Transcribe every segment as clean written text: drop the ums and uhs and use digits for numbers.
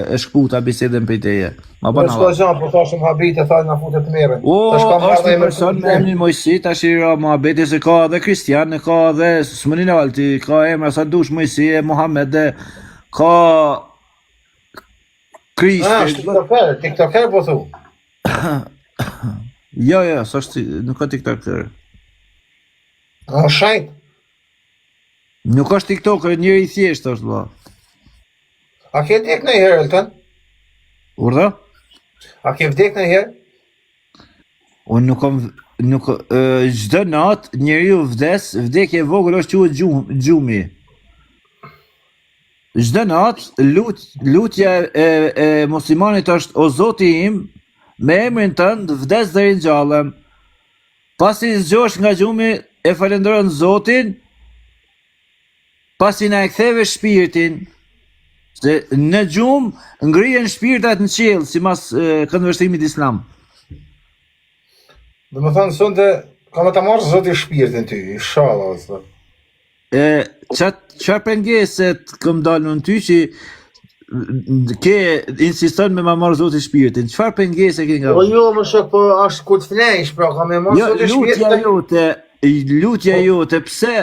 e shkputa bisedën për teje. Ma Në bana shko gjanë, po thashëm habit e thaj nga futet të mere. O, është një person me emnin Mojsi, tash i ra muhabeti se ka edhe Kristian, ka edhe s'mënin alti, ka emra sa dush Mojsi e Muhammed, ka Kristi. TikToker po thu. Jo, s'është, nuk ka TikToker. Shajt. Nuk është TikToker, njëri i thjesht është vlla. A ke vdek në herë, Elton? Urdhë? A ke vdek në herë? Unë nuk çdo natë njeriu vdekje e vogël është quhet gjumi. Çdo natë lutja e muslimanit është o Zoti im, me emrin tënd vdes dhe ringjallem. Pasi zgjohesh nga gjumi e falenderon Zotin, pasi na e ktheve shpirtin. Se në gjumë ngrihen shpirtat në qiell, sipas këndvështrimit islam. Dhe më thënë, sonte, ka me ta marrë Zoti shpirtin ty, inshallah. Çfarë pengeset këm dalë në ty që ke insiston me ma marrë Zoti shpirtin? Çfarë pengese ke nga? Po jo, më shok, po është kur të flesh, pra, ka me marrë Zoti shpirtin. Lutja jote, pse?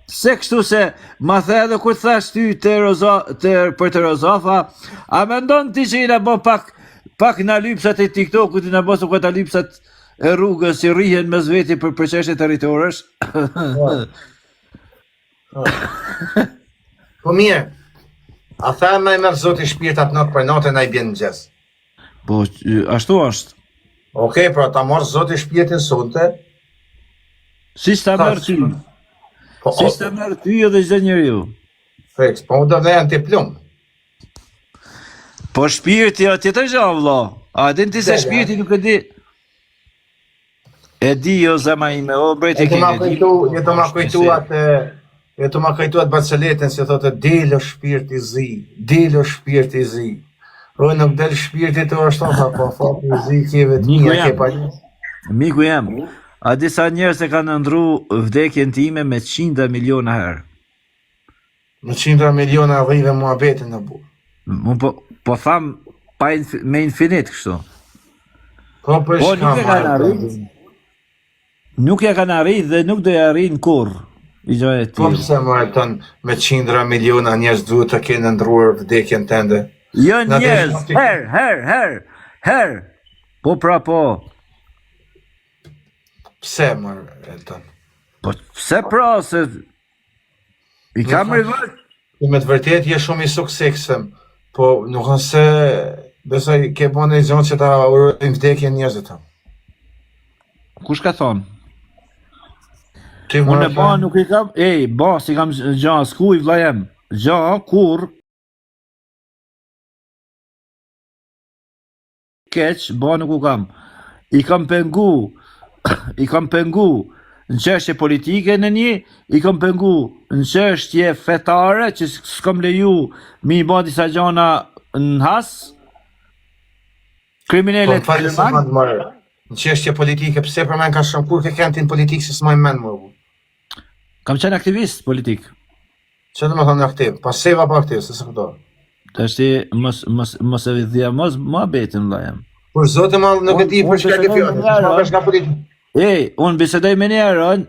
Pse kështu se ma the edhe kur thash ty për të Rozafa, a mendon ti që i na bë pak na lypsat e TikTokut, i na bë sukat a lypsat e rrugës që rrihen mes veti për çështje territorësh? Po mirë, a tha me merr Zoti shpirtat natë për natën a i bjen në gjes? Po, ashtu është. Okej, pra ta marrë Zoti shpirtin sonte. Si s'ta merr ty? Si s'ta merr ty edhe çdo njeriu? Feks, po do dhe janë të plumë. Po shpirti tjetër gjë vëlla. A din ti se shpirti nuk e di? E di jo zema ime, o breti ke di. Jeto ma kujtuat Barceletën se thotë delo shpirti zi, delo shpirti zi. O nuk del shpirti të është po fati zi kjeve të mija ke pa një. Miku jam, a disa njerëz e kanë ndru vdekjen time me 100 miliona herë. Me 100 miliona rrive muhabetin në bu. Po tham me infinit kështu. Po nuk e kanë arrit. Nuk e kanë arrit dhe nuk do e arrin kurr. Po pse më Elton, me 100 miliona njerëz duhet të kenë ndruar vdekjen tënde? Jo njerëz, herë. Po pra po. Pse më Elton? Po pse pra se i kam rivët? Me të vërtet je shumë i suksesshëm, po nuk nëse besoj ke bënë një gjonë që ta urojnë vdekjen njerëzit të. Kush ka thonë? Unë e ba nuk i kam, si kam gja, s'kuj vlajem, gja, kur, keq, ba nuk u kam, i kam pengu në çështje politike në një, i kam pengu në çështje fetare, që s'kam leju mi i ba disa gjana në has, kriminalet të lëman. Në çështje politike, pse për men ka shumë, kur ke kënë në politikë si s'maj men më? Kam qenë aktivist politik. Që të më thonë aktiv? Pasiv apo aktiv, se se këto? Të është mos e vidhja, mos më abetin lajem. Por zote ma nuk e di për shka ke fjallë, që vesh nga politika. Unë bisedoj me njerën,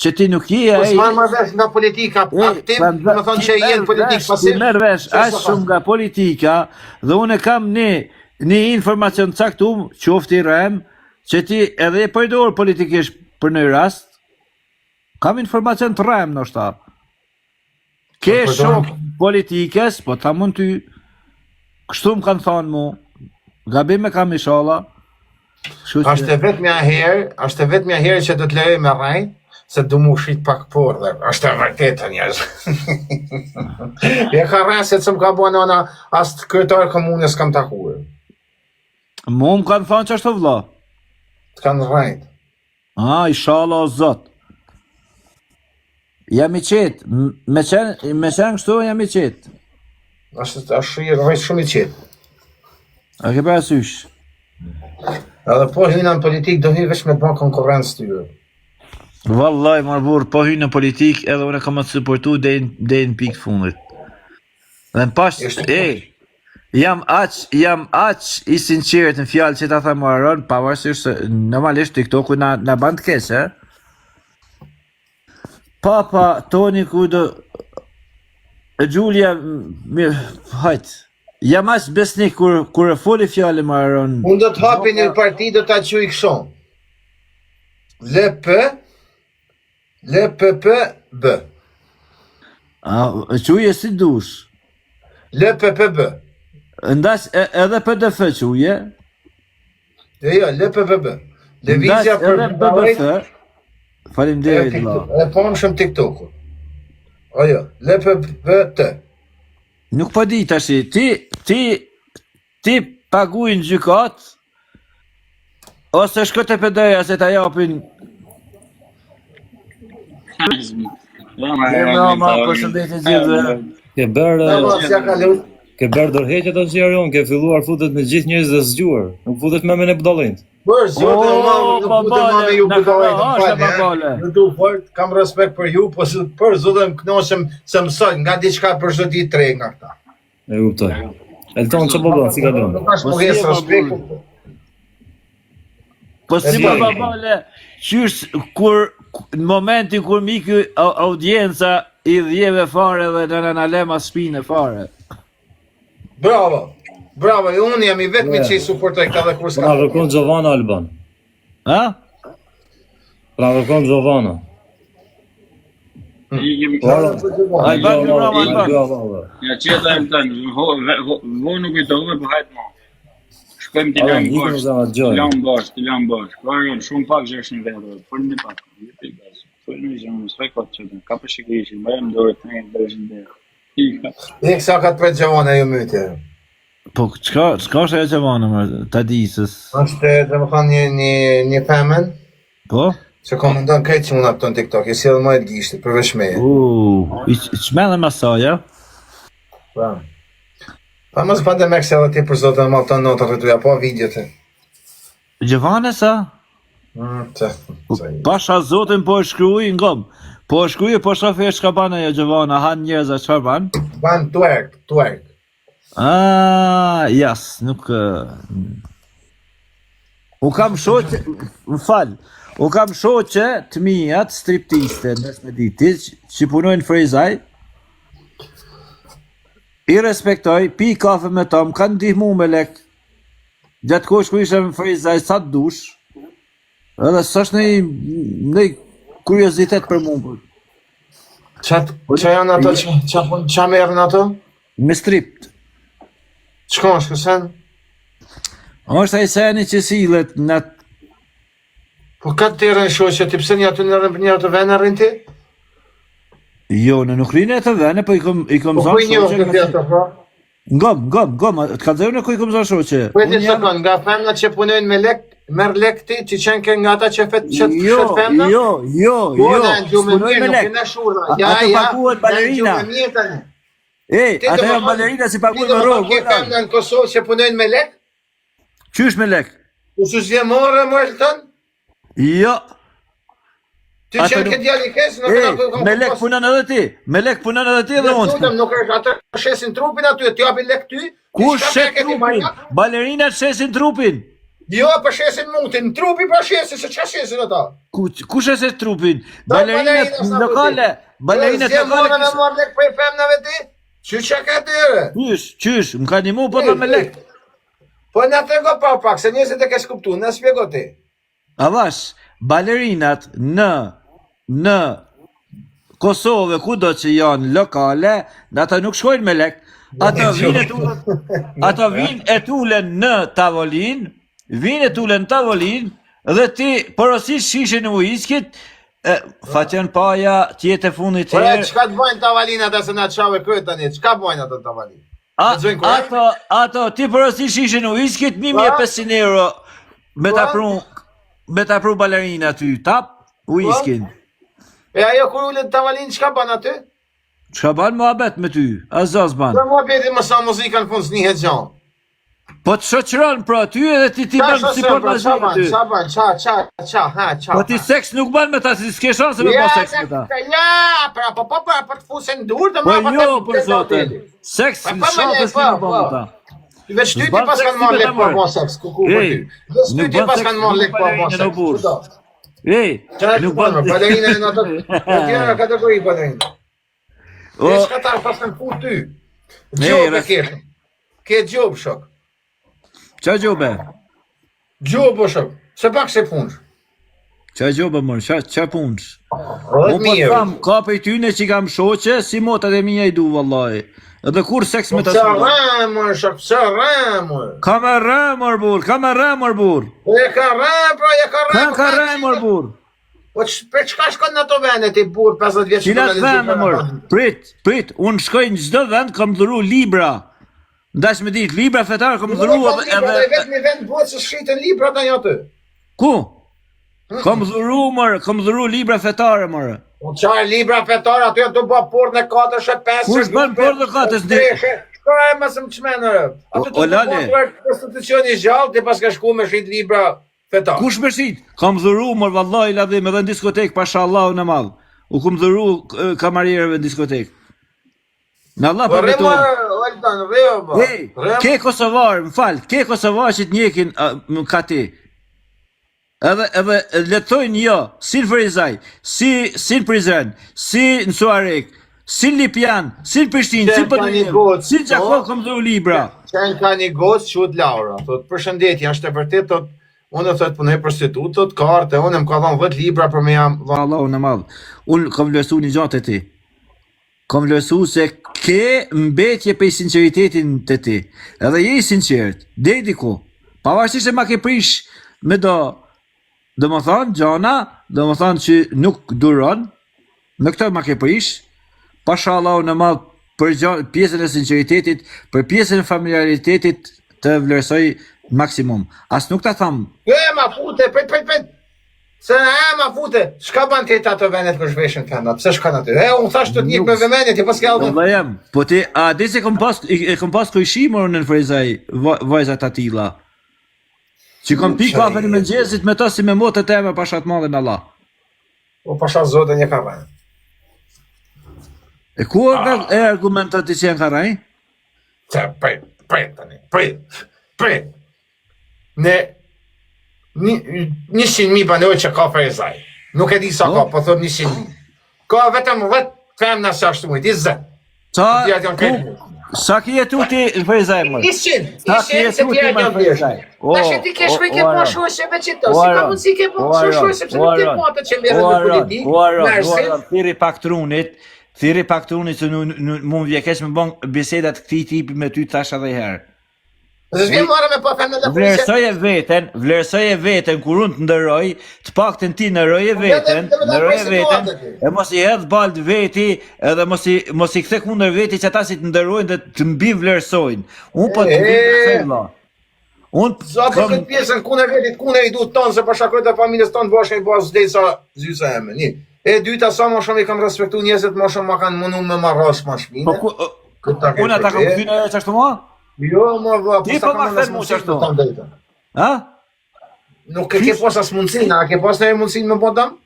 që ti nuk je... Po s'ma më vesh nga politika aktiv, më thonë që jenë politik pasiv. Ti merë vesh ashtë shumë nga politika, dhe unë e kam një informacion caktum, qofti rem, që ti edhe e përdor politikisht për në rast, kam informacion të rem në shta. Ke shok politikës, po ta mund ty, kështu më kanë thonë mu, gabim e kam ishala. Ashtë e vetë mja herë që do të lejë me raj, se du mu shqit pak por dhe, ashtë e vërtetë njëzë. E ka rraset se më ka bo nëna, astë kryetarë komunës kam takuar. Mu më kanë thonë që ashtë të vla? Të kanë rajtë. Ishala o zot. Jam i qetë, me qenë kështu jam i qetë. Ashtë i rrejtë shumë i qetë. A ke parasysh? Edhe po hyna në politikë, do hy vesh me bën konkurrencë të ju. Vallaj, marbur, po hy në politikë edhe unë kam të supportu dhe në pikë fundit. Dhe në pash, jam aq i sinqert në fjalë që ta thamë Aron, pavarësisht se normalisht TikToku na ban të keq, e? Papa, Toni, kujdo, Gjulia, hajt, jam aq besnik kur e foli fjalën me Aron. Unë do të hapi një parti, do ta quaj kështu. LPPB. Quje si dush. LPPB. Ndash edhe PDF quje. Jo, LPPB. Lëvizja për BBF. Faleminderit vëlla. E pam shumë TikToku. Ajo, LPPT. Nuk po di tash, ti paguaj në gjykat ose shko te PD-ja se ta japin. Ma përshëndetje gjithë. Ke bërë dorëheqje të Arion, ke filluar futet me gjithë njerëz të zgjuar, nuk futet me në budallin. Për zotë nuk futem me ju budallin. Ju du fort, kam respekt për ju, po për zotë më kënaqem se mësoj nga diçka për çdo ditë tre nga këta. E kuptoj. Elton ç'po bën, si ka dhënë? Tash po hes respekt. Po si babale, qysh kur në momentin kur miki audienca i dhjeve fare dhe në lema shpinë fare. Bravo, bravo, unë jam i vetmi që i suportoj këta dhe kur s'ka. Pra kërkon Giovanna Alban. Ha? Pra kërkon Giovanna. Alban, bravo. Ja qeta e më tënë, vo nuk i tove, po hajtë ma. Shkojmë t'i lamë bash. Kërën shumë pak që është një vetë, për një pak. Për një gjënë, s'fej këtë qëtën, ka për shikrishin, bëjmë dore të nejë, dërshën dhe. Dhe kësa ka të për Gjavana ju mytje. Po, qka është e Gjavana, ta di sës? Është, dhe më thonë, një femen, Po? që komendon krejtë që mund apton TikTok, e si edhe ma e të gishtë, përveç meje. Qmene masaja? Pa mos pa dhe me këse edhe ti për zote në malton notët të tuja, po videot e. Gjavane sa? Pasha zotin po e shkruj ngom. Po e shkruj po shofi e shka ban ajo Gjavana, han njerëz a çfarë ban? Ban twerk. Jas, nuk... U kam shoqe, më fal, u kam shoqe të mijat striptiste në Meditit që punojnë Frejzaj. I respektoj, pi kafe me tom, kanë ndihmu me lek. Gjatë kohë ku ishe në Frejzaj sa të dush. Edhe s'është në kuriozitet për mu. Qa janë ato, qa merën ato? Me stript. Qko është kësen? është ai seni që sillet në... Po ka të tërën shoqe, ti pse një aty një atë vene rrin ti? Jo, në nuk rinë e të vene, po i kom Po zonë kuj një është të tjetër, po? Ngom, të ka zërë në ku i kom zonë shoqe. Po e ti sekund, nga femna që punojnë me lek, merë lek ti, që qenë ke nga ata që fët femna? Jo, s'punojnë me lek. Ato paguhet balerina. Ato janë balerina si paguhet me rogë. Ke femna në Kosovë që punojnë me lek? Qysh me lek? U së zje morë, më Elton? Jo. Ti qenë ke djali kesë, me lek punon edhe ti. Me lek punon edhe ti edhe unë. Nuk është atë shesin trupin aty, ti japin lek ty. Ku shet trupin? Balerinat shesin trupin. Jo, për shesin mutin, trupi për shesin, se qa shesin ata? Ku shesin trupin? Balerinat lokale. Balerinat lokale. Në marrë lek për i femnave ti? Që ka tyre? Qysh, më ka një mu për me lek. Po në trego pak, se njësit e ke shkuptu, në spjego ti. Avash, balerinat në Kosovë, ku do që janë lokale, ata nuk shkojnë me lek, ata vinë e tulen në tavolin, dhe ti porosis shishin në uiskit, faqen paja, tjetë e fundit të herë. Qka të bojnë tavalinat e se nga të shave këtë tani, qka bojnë atë tavalin? Ato, ti porosis shishin në uiskit, 1500 euro me ta pru balerina ty, tap, uiskin. E ajo kur ullet tavalin, qka ban aty? Qka ban mua bet me ty, a zaz ban. Dhe mua beti më sa muzika në fund s'nihet gjanë. Po të shoqëron pra ty edhe ti bën si portazhi ty. Po ti seks nuk bën me ta, si s'ke shanse me pas seks me ta. Ja, pra, po të fusin dur të Po jo, për zotin. Seks shanse s'ke nuk bën me ta. Veç ty ti pas kanë marrë lek për bon seks, kuku për ty. Veç ty ti pas kanë marrë lek për bon seks. Ej, Nuk bën, balerina në ato, tjera kategori balerina. E shkatar pas kanë fut ty. Gjobë e kesh. Ke gjobë shok. Qa gjobë? Gjobë shok. Se pak se punsh. Qa gjobë mërë, qa punsh? Rëdhët Unë po tham, ka për tyne që kam shoqe, si motat e minja i du, vallahi. Edhe kur seks me të shumë. Pëse rëmër, shok, pëse rëmër. Ka me rëmër, bur, ka me rëmër, bur. E ka rëmër, bro, e ka rëmër. Ka rëmër, bur. Po për çka shkon në ato vende ti bur 50 vjeç? Cilat vende, mër? Prit, unë shkoj në çdo vend, kam dhuru libra. Ndash me ditë, libra fetar, kam dhuru edhe... Vetë një vend buhet se shkritën libra të një aty. Ku? Kam dhuru libra fetare, mërë. Po qarë libra fetare, aty të bë portë në 4-5... Kush bën portë në 4? Shko e mësë më qmenë, aty të bë konstitucioni gjallë, ti pas ka shku me shrit libra fetare. Kush me shrit? Kam dhuru, mërë, vallahi ladhim, edhe në diskotek, pasha Allahu në madhë. U kam dhuru kamariereve në diskotek. Në Allah për beton. Ke Kosovar, më falë, ke Kosovar që të njekin ka ti. Edhe letojnë jo, si në Ferizaj, si në Prizren, si në Suarek, si në Lipjan, si në Prishtinë, si në Përdojim, si në Gjakon, kom dhuru libra. Qenë ka një gocë që të Laura, thot, përshëndetje, është e vërtet, thot, unë thot punoj prostitut, thot, karte, unë më ka dhënë 10 libra për me jam... Allahu në madhë, unë kom lësu një gjatë e ti. Kom lësu se ke mbetje pe i sinceritetin të ti. Edhe je i sinqert, dediku. Pavarësisht se ma ke prish me do më thonë, gjana, do më thonë që nuk duron, me këto ma ke prish, pasha Allahu në madhë për pjesën e sinceritetit, për pjesën e familiaritetit të vlerësoj maksimum. As nuk ta thamë. Ma fute, prit. Se ma fute, shka ban të ato venet për shveshën të nda, pse shka në ty? Unë thashtë të njëk me vemenit, i pas ke aldë. Dhe jem, po ti, a di se kom pas kojshimër në Ferizaj, vajzat atila. Që kom pi kafe në mëngjesit me to si me motët e me pashat madhe në Allah. O pashat zote një ka venet. E ku e argumentat i që janë karaj? Se, prit. Ne, 100.000 banoj që ka Ferizaj. Nuk e di sa ka, po thot 100.000. Ka vetëm 10 femna së ashtu mujt, 20. Sa ki jetu ti në Ferizaj, mërë? 100 se tjerë një vjeshtë. Ta që ti kesh me ke po shoshe me qito, si ka mund si ke po shoshe, sepse nuk ke po atë që mërë në politik. Thiri pak trunit se mund vjekesh me bon bisedat këti tipi me ty tash edhe herë. Dhe shvim marrë me pa femne dhe policia. Vlerësoje veten, kur unë të ndëroj, të pak të ti ndëroje veten, e mos i hedh bald veti, edhe mos i kthe kundër veti që ata si të ndërojnë dhe të mbi vlerësojnë. Unë po të vlerësoj la. Sa të këtë pjesën kundër vetit, kundër i du tonë, se pasha kërët e familjes tonë bashkë i bashkë zdej sa zysa eme. Një. E dyta sa ma shumë i kam respektu njëzit, ma shumë ma kanë munu me marras ma shpine. Unë ata kam këtyne që ashtu ma? Jo, ma vë, ti po ma këtën mu që ashtu? Ha? Nuk e ke pas as mundësin, a ke pas në e mundësin me bodam?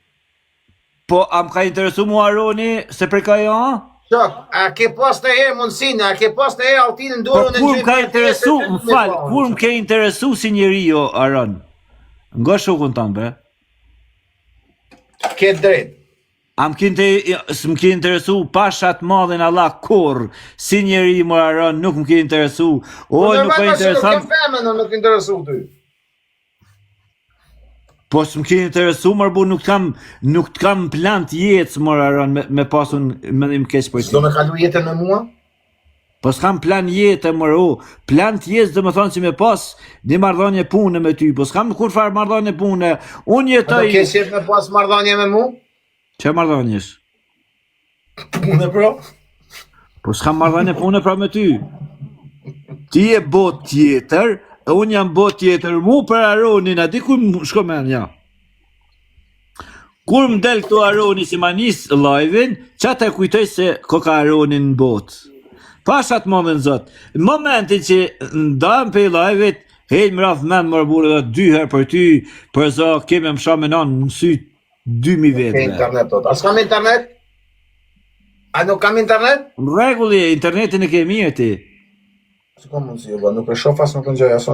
Po, am ka interesu mu Aroni se për ka jo, ha? Shok, a ke pas në e mundësin, a ke pas në e altinë ndorën në gjymë? Po, kur më ka interesu, më falë, kur më ke interesu si njeri jo, Aron? Nga shukun tanë, bre? Ke drejt. Së më ke interesu pashat madhen Allah kur, si njeri më Aron, nuk më ke interesu. O, nuk ka interesam... Nuk ke feme në nuk interesu ty. Po, së më ke interesu, mërbu, nuk të kam plan të jetës, më Aron, me pasun, me më kesh për ti. S'do me kalu jetën me mua? Po, s'kam plan jetë, mërbu. Plan të jetës dhe me thonë që me pas një mardhanje punë me ty. Po, s'kam kur farë mardhanje punë. Unë jetoj... Do kesh jetë me pas mardhanje me mu? Që mardhanjesh? Punë pro? Po s'kam mardhanje punë pra me ty. Ti e bot tjetër, e unë jam bot tjetër, mu për Aronin, a di ku më shko men, ja. Kur më del këtu Aroni si ma njës live-in, qa të kujtoj se ko ka Aronin në bot. Pashat moment zot. Në momentin që ndajmë për live-it, hejnë më rafë me më mërburë dhe 2 herë për ty, për za keme më shamë nanë në sy 2000 Ke vetë. internet tot. A s'kam internet? A nuk kam internet? Në regulli, internetin e ke mirë ti. S'kam mundësi, nuk e shoh as nuk e ngjoj as